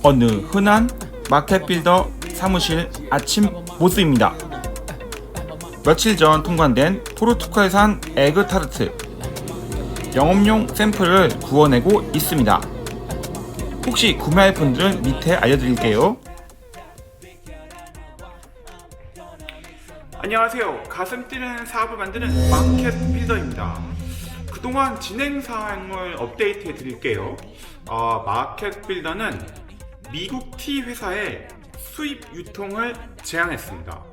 어느 흔한 마켓빌더 사무실 아침 모습입니다. 며칠 전 통관된 포르투갈산 에그타르트 영업용 샘플을 구워내고 있습니다. 혹시 구매할 분들은 밑에 알려드릴게요. 안녕하세요. 가슴 뛰는 사업을 만드는 마켓빌더입니다. 그동안 진행 사항을 업데이트해 드릴게요. 마켓빌더는 미국 티 회사의 수입 유통을 제안했습니다.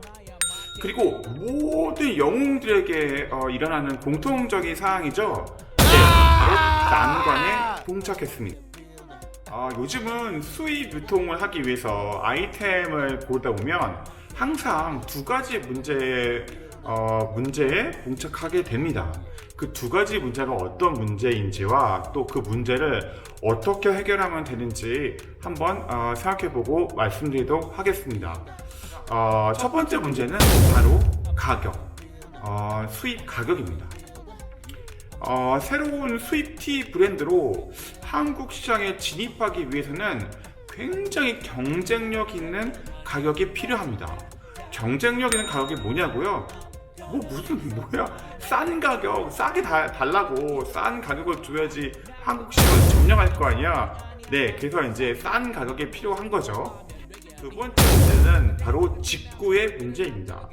그리고 모든 영웅들에게 일어나는 공통적인 사항이죠. 네, 바로 난관에 봉착했습니다. 요즘은 수입 유통을 하기 위해서 아이템을 고르다 보면 항상 두 가지 문제에 봉착하게 됩니다. 그 두 가지 문제가 어떤 문제인지와 또 그 문제를 어떻게 해결하면 되는지 한번 생각해보고 말씀드리도록 하겠습니다. 첫 번째 문제는 바로 가격, 수입 가격입니다. 새로운 수입 티 브랜드로 한국 시장에 진입하기 위해서는 굉장히 경쟁력 있는 가격이 필요합니다. 경쟁력 있는 가격이 뭐냐고요? 싼 가격, 싸게 달라고 싼 가격을 줘야지 한국 시장을 점령할 거 아니야. 네, 그래서 이제 싼 가격이 필요한 거죠. 두 번째 문제는 바로 직구의 문제입니다.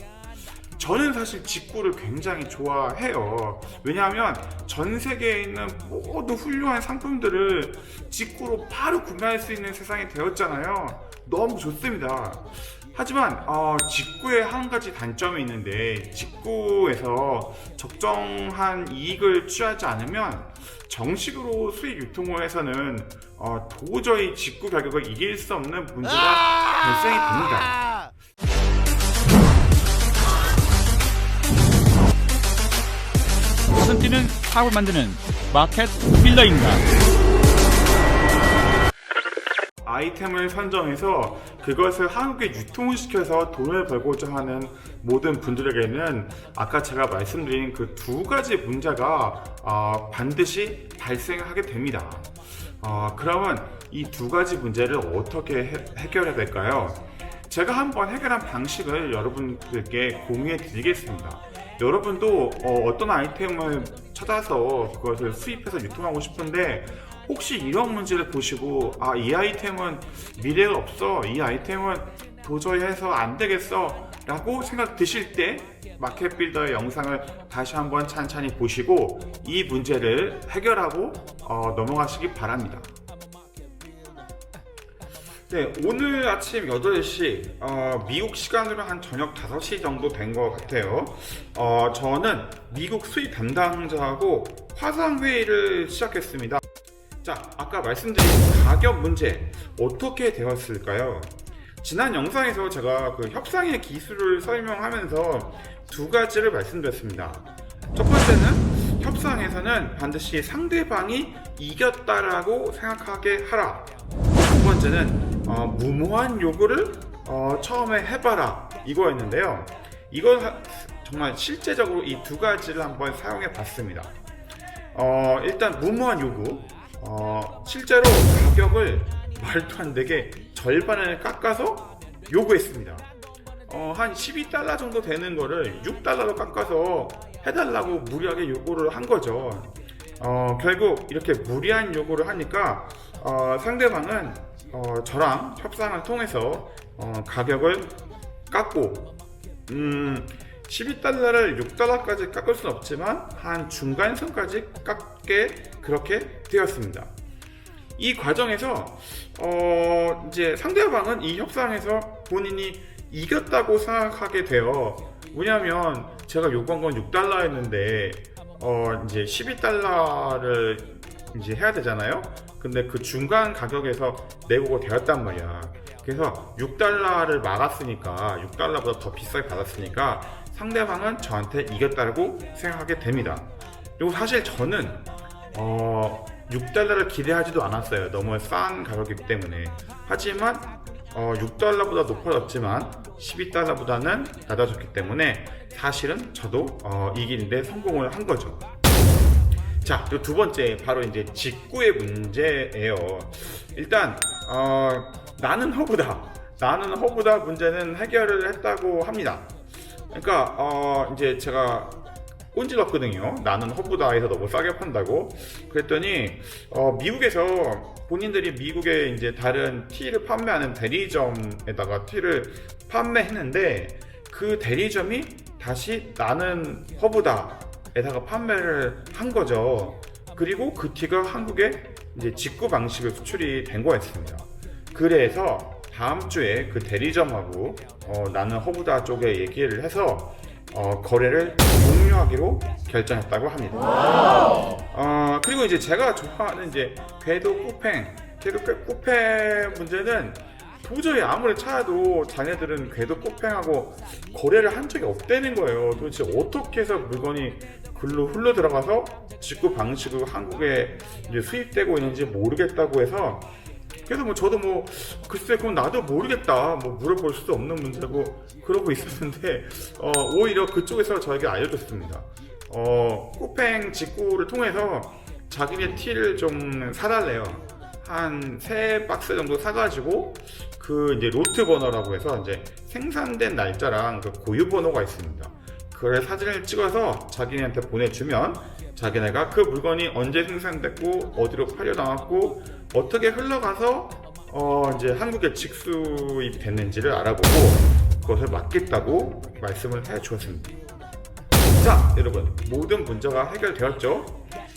저는 사실 직구를 굉장히 좋아해요. 왜냐하면 전 세계에 있는 모든 훌륭한 상품들을 직구로 바로 구매할 수 있는 세상이 되었잖아요. 너무 좋습니다. 하지만 직구에 한 가지 단점이 있는데, 직구에서 적정한 이익을 취하지 않으면 정식으로 수익 유통을 해서는 도저히 직구 가격을 이길 수 없는 문제가 발생이 됩니다. 가슴 뛰는 사업을 만드는 마켓 빌더입니다. 아이템을 선정해서 그것을 한국에 유통시켜서 돈을 벌고자 하는 모든 분들에게는 아까 제가 말씀드린 그 두 가지 문제가 반드시 발생하게 됩니다. 그러면 이 두 가지 문제를 어떻게 해결해야 될까요? 제가 한번 해결한 방식을 여러분들께 공유해 드리겠습니다. 여러분도 어떤 아이템을 찾아서 그것을 수입해서 유통하고 싶은데, 혹시 이런 문제를 보시고 이 아이템은 미래가 없어, 이 아이템은 도저히 해서 안 되겠어 라고 생각 드실 때 마켓빌더의 영상을 다시 한번 찬찬히 보시고 이 문제를 해결하고 넘어가시기 바랍니다. 네, 오늘 아침 8시 미국 시간으로 한 저녁 5시 정도 된 것 같아요. 저는 미국 수입 담당자하고 화상회의를 시작했습니다. 자, 아까 말씀드린 가격 문제 어떻게 되었을까요? 지난 영상에서 제가 그 협상의 기술을 설명하면서 두 가지를 말씀드렸습니다. 첫 번째는 협상에서는 반드시 상대방이 이겼다라고 생각하게 하라. 두 번째는 무모한 요구를 처음에 해봐라, 이거였는데요. 이건 정말 실제적으로 이 두 가지를 한번 사용해 봤습니다. 일단 무모한 요구, 실제로 가격을 말도 안 되게 절반을 깎아서 요구했습니다. 한 12달러 정도 되는 거를 6달러로 깎아서 해달라고 무리하게 요구를 한 거죠. 결국 이렇게 무리한 요구를 하니까 상대방은 저랑 협상을 통해서 가격을 깎고 12달러를 6달러까지 깎을 수는 없지만 한 중간선까지 깎게 그렇게 되었습니다. 이 과정에서 이제 상대방은 이 협상에서 본인이 이겼다고 생각하게 돼요. 왜냐하면 제가 요구한 건 6달러였는데 이제 12달러를 이제 해야 되잖아요. 근데 그 중간 가격에서 내고가 되었단 말이야. 그래서 6달러를 막았으니까, 6달러보다 더 비싸게 받았으니까 상대방은 저한테 이겼다고 생각하게 됩니다. 그리고 사실 저는 6달러를 기대하지도 않았어요. 너무 싼 가격이기 때문에. 하지만 6달러보다 높아졌지만 12달러보다는 낮아졌기 때문에 사실은 저도 이기는데 성공을 한 거죠. 자, 두 번째 바로 이제 직구의 문제예요. 일단 나는 허브다 문제는 해결을 했다고 합니다. 그러니까 이제 제가 꼰질렀거든요. 나는 허브다에서 너무 싸게 판다고. 그랬더니 미국에서 본인들이 미국에 이제 다른 티를 판매하는 대리점에다가 티를 판매했는데 그 대리점이 다시 나는 허브다에다가 판매를 한 거죠. 그리고 그 티가 한국에 이제 직구 방식으로 수출이 된 거였습니다. 그래서 다음 주에 그 대리점하고 나는 허브다 쪽에 얘기를 해서 거래를 종료하기로 결정했다고 합니다. 그리고 이제 제가 좋아하는 이제 궤도 쿠팽 문제는 도저히 아무리 찾아도 자네들은 궤도 쿠팽하고 거래를 한 적이 없다는 거예요. 도대체 어떻게 해서 물건이 글로 흘러 들어가서 직구 방식으로 한국에 이제 수입되고 있는지 모르겠다고 해서, 그래서 저도 글쎄 그럼 나도 모르겠다 물어볼 수도 없는 문제고 그러고 있었는데 오히려 그쪽에서 저에게 알려줬습니다. 쿠팽 직구를 통해서 자기네 티를 좀 사달래요. 한 3박스 정도 사가지고 그 이제 로트 버너라고 해서 이제 생산된 날짜랑 그 고유 번호가 있습니다. 그걸 사진을 찍어서 자기네한테 보내주면 자기네가 그 물건이 언제 생산됐고 어디로 팔려 나왔고 어떻게 흘러가서 이제 한국에 직수입 됐는지를 알아보고 그것을 맡겠다고 말씀을 해 주었습니다. 자, 여러분, 모든 문제가 해결되었죠?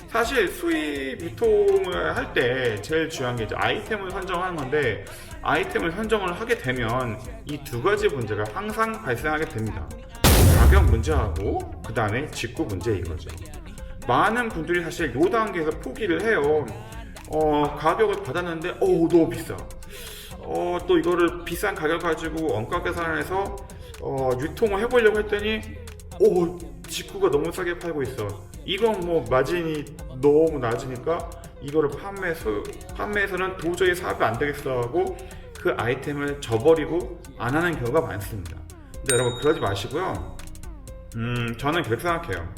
사실 수입 유통을 할 때 제일 중요한 게 이제 아이템을 선정하는 건데, 아이템을 선정을 하게 되면 이 두 가지 문제가 항상 발생하게 됩니다. 가격 문제하고 그 다음에 직구 문제인 거죠. 많은 분들이 사실 이 단계에서 포기를 해요. 가격을 받았는데 너무 비싸. 또 이거를 비싼 가격 가지고 원가 계산을 해서 유통을 해보려고 했더니 직구가 너무 싸게 팔고 있어. 이건 마진이 너무 낮으니까 이거를 판매에서는 도저히 사업이 안 되겠어 하고 그 아이템을 저버리고 안 하는 경우가 많습니다. 근데 여러분, 그러지 마시고요. 저는 그렇게 생각해요.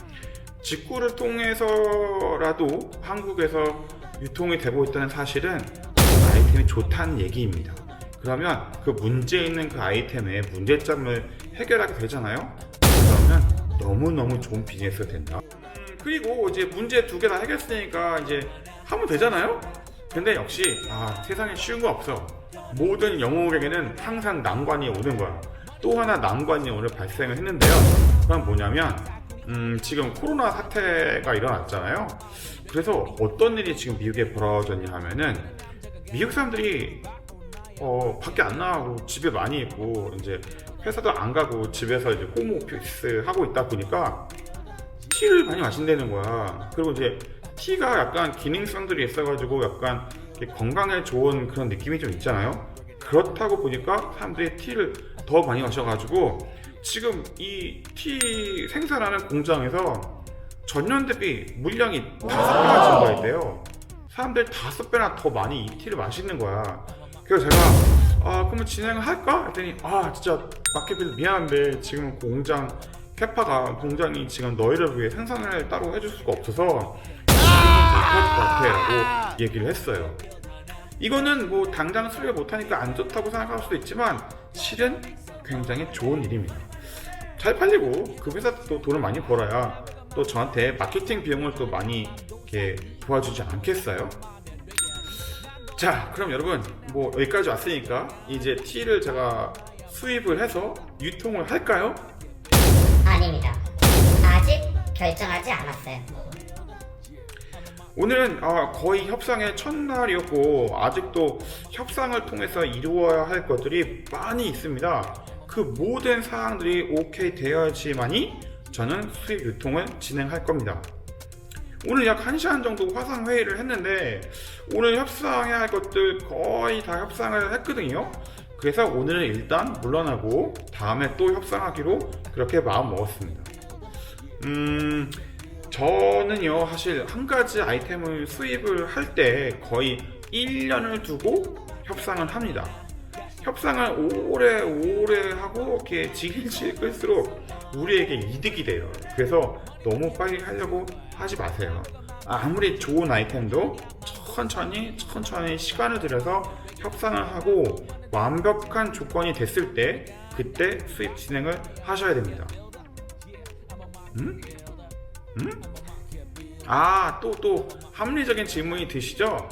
직구를 통해서라도 한국에서 유통이 되고 있다는 사실은 그 아이템이 좋다는 얘기입니다. 그러면 그 문제 있는 그 아이템의 문제점을 해결하게 되잖아요. 그러면 너무너무 좋은 비즈니스가 된다. 그리고 이제 문제 2개 다 해결했으니까 이제 하면 되잖아요. 근데 역시 세상에 쉬운 거 없어. 모든 영웅에게는 항상 난관이 오는 거야. 또 하나 난관이 오늘 발생을 했는데요. 그건 뭐냐면 지금 코로나 사태가 일어났잖아요. 그래서 어떤 일이 지금 미국에 벌어졌냐 하면은 미국 사람들이 밖에 안 나가고 집에 많이 있고 이제 회사도 안 가고 집에서 이제 홈오피스 하고 있다 보니까 티를 많이 마신다는 거야. 그리고 이제 티가 약간 기능성들이 있어가지고 약간 건강에 좋은 그런 느낌이 좀 있잖아요. 그렇다고 보니까 사람들이 티를 더 많이 마셔가지고 지금 이 티 생산하는 공장에서 전년 대비 물량이 5배나 증가했대요. 사람들이 5배나 더 많이 이 티를 마시는 거야. 그래서 제가 그러면 진행을 할까? 했더니 진짜 마켓빌 미안한데 지금 공장이 지금 너희를 위해 생산을 따로 해줄 수가 없어서 못할 것 같아 라고 얘기를 했어요. 이거는 당장 수리를 못하니까 안 좋다고 생각할 수도 있지만 실은 굉장히 좋은 일입니다. 잘 팔리고 그 회사도 또 돈을 많이 벌어야 또 저한테 마케팅 비용을 또 많이 이렇게 도와주지 않겠어요? 자, 그럼 여러분 여기까지 왔으니까 이제 티를 제가 수입을 해서 유통을 할까요? 아닙니다. 아직 결정하지 않았어요. 오늘은 거의 협상의 첫날이었고 아직도 협상을 통해서 이루어야 할 것들이 많이 있습니다. 그 모든 사항들이 오케이 되어야지만이 저는 수입 유통을 진행할 겁니다. 오늘 약 1시간 정도 화상 회의를 했는데 오늘 협상해야 할 것들 거의 다 협상을 했거든요. 그래서 오늘은 일단 물러나고 다음에 또 협상하기로 그렇게 마음 먹었습니다. 저는요 사실 한 가지 아이템을 수입을 할 때 거의 1년을 두고 협상을 합니다. 협상을 오래 하고 이렇게 질질 끌수록 우리에게 이득이 돼요. 그래서 너무 빨리 하려고 하지 마세요. 아무리 좋은 아이템도 천천히 시간을 들여서 협상을 하고 완벽한 조건이 됐을 때 그때 수입 진행을 하셔야 됩니다. 또 합리적인 질문이 드시죠?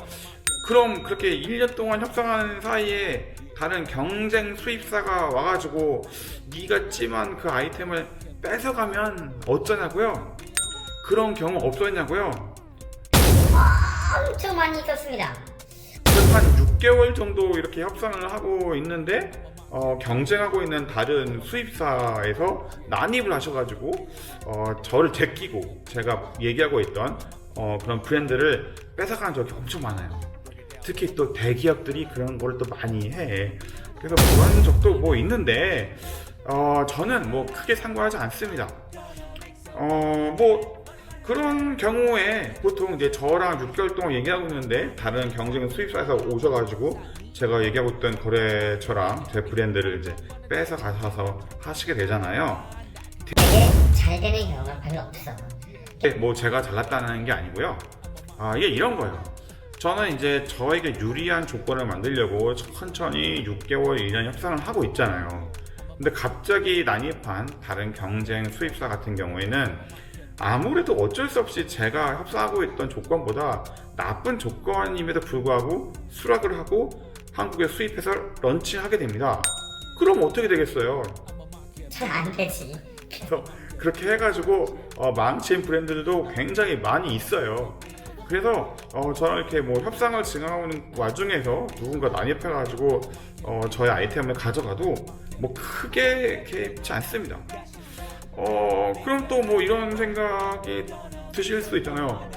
그럼 그렇게 1년 동안 협상하는 사이에 다른 경쟁 수입사가 와가지고 네가 찜한 그 아이템을 뺏어가면 어쩌냐고요? 그런 경우 없었냐고요? 엄청 많이 있었습니다. 한 6개월 정도 이렇게 협상을 하고 있는데 경쟁하고 있는 다른 수입사에서 난입을 하셔가지고 저를 제끼고 제가 얘기하고 있던 그런 브랜드를 뺏어간 적이 엄청 많아요. 특히 또 대기업들이 그런 걸 또 많이 해. 그래서 그런 적도 뭐 있는데 저는 뭐 크게 상관하지 않습니다. 뭐 그런 경우에 보통 이제 저랑 6개월 동안 얘기하고 있는데 다른 경쟁 수입사에서 오셔가지고 제가 얘기하고 있던 거래처랑 제 브랜드를 이제 뺏어 가셔서 하시게 되잖아요. 되게 잘 되는 경우가 별로 없어. 뭐 제가 잘났다는 게 아니고요. 이게 이런 거예요. 저는 이제 저에게 유리한 조건을 만들려고 천천히 6개월, 1년 협상을 하고 있잖아요. 근데 갑자기 난입한 다른 경쟁 수입사 같은 경우에는 아무래도 어쩔 수 없이 제가 협상하고 있던 조건보다 나쁜 조건임에도 불구하고 수락을 하고 한국에 수입해서 런칭하게 됩니다. 그럼 어떻게 되겠어요? 잘 안 되지. 그래서 그렇게 해가지고 망친 브랜드들도 굉장히 많이 있어요. 그래서 저는 이렇게 뭐 협상을 진행하고 있는 와중에서 누군가 난입해가지고 저의 아이템을 가져가도 뭐 크게 개의치 않습니다. 그럼 또 뭐 이런 생각이 드실 수도 있잖아요.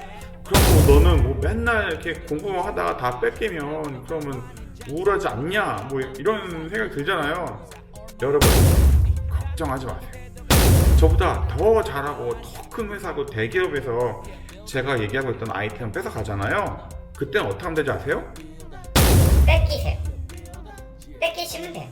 그럼 뭐 너는 뭐 맨날 이렇게 공부만 하다가 다 뺏기면 그러면 우울하지 않냐? 뭐 이런 생각이 들잖아요. 여러분 걱정하지 마세요. 저보다 더 잘하고 더 큰 회사고 대기업에서 제가 얘기하고 있던 아이템 뺏어 가잖아요. 그때는 어떻게 하면 되지 아세요? 뺏기세요. 뺏기시면 돼요.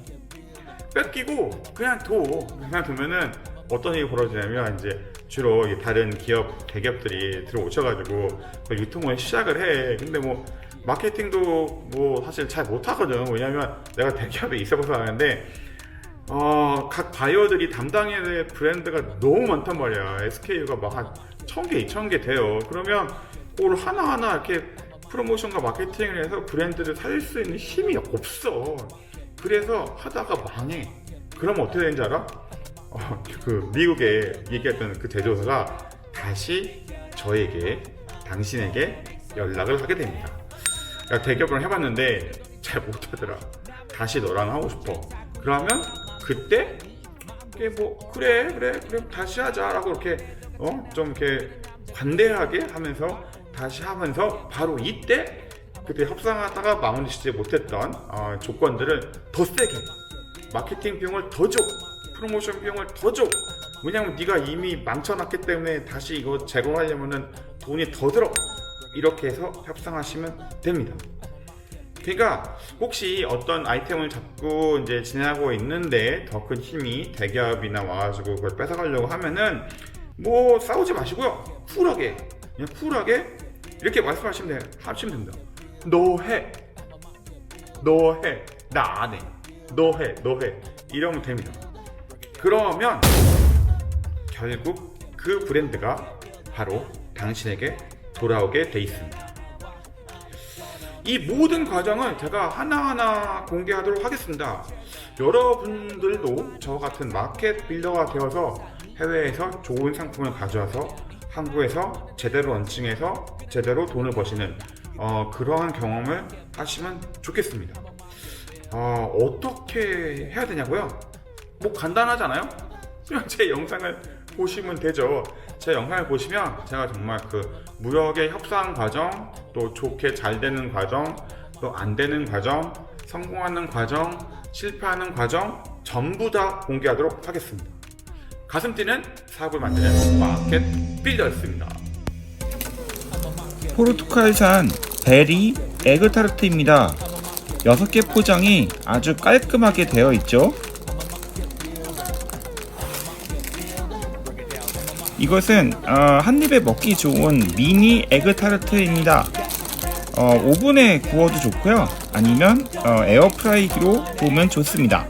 뺏기고 그냥 두면은 어떤 일이 벌어지냐면 이제 주로 다른 기업 대기업들이 들어오셔가지고 유통을 시작을 해. 근데 뭐 마케팅도 뭐 사실 잘 못하거든. 왜냐면 내가 대기업에 있어서 하는데 각 바이어들이 담당해야 될 브랜드가 너무 많단 말이야. SKU가 막 한 1000개, 2000개 돼요. 그러면 그걸 하나하나 이렇게 프로모션과 마케팅을 해서 브랜드를 살릴 수 있는 힘이 없어. 그래서 하다가 망해. 그러면 어떻게 되는지 알아? 그 미국에 얘기했던 그 제조사가 다시 당신에게 연락을 하게 됩니다. 야, 대기업을 해봤는데 잘 못하더라. 다시 너랑 하고 싶어. 그러면 그때 뭐 그래 다시 하자라고 이렇게 좀 이렇게 관대하게 하면서 다시 하면서 바로 이때 그때 협상하다가 마무리 짓지 못했던 조건들을 더 세게 마케팅 비용을 더 줘, 프로모션 비용을 더 줘. 왜냐면 네가 이미 망쳐놨기 때문에 다시 이거 제공하려면은 돈이 더 들어. 이렇게 해서 협상하시면 됩니다. 그러니까 혹시 어떤 아이템을 자꾸 이제 진행하고 있는데 더 큰 힘이 대기업이나 와가지고 그걸 뺏어가려고 하면은 뭐 싸우지 마시고요. 쿨하게 이렇게 말씀하시면 됩니다. 너 해, 나 안 해. 너 해. 이러면 됩니다. 그러면 결국 그 브랜드가 바로 당신에게 돌아오게 돼 있습니다. 이 모든 과정을 제가 하나하나 공개하도록 하겠습니다. 여러분들도 저 같은 마켓 빌더가 되어서 해외에서 좋은 상품을 가져와서 한국에서 제대로 런칭해서 제대로 돈을 버시는 그러한 경험을 하시면 좋겠습니다. 어떻게 해야 되냐고요? 뭐 간단하잖아요? 그냥 제 영상을 보시면 되죠. 제 영상을 보시면 제가 정말 그 무역의 협상 과정, 또 좋게 잘 되는 과정, 또 안 되는 과정, 성공하는 과정, 실패하는 과정 전부 다 공개하도록 하겠습니다. 가슴 뛰는 사업을 만드는 마켓 빌더였습니다. 포르투갈산 베리 에그타르트입니다. 6개 포장이 아주 깔끔하게 되어 있죠. 이것은 한 입에 먹기 좋은 미니 에그타르트입니다. 오븐에 구워도 좋고요. 아니면 에어프라이기로 구우면 좋습니다.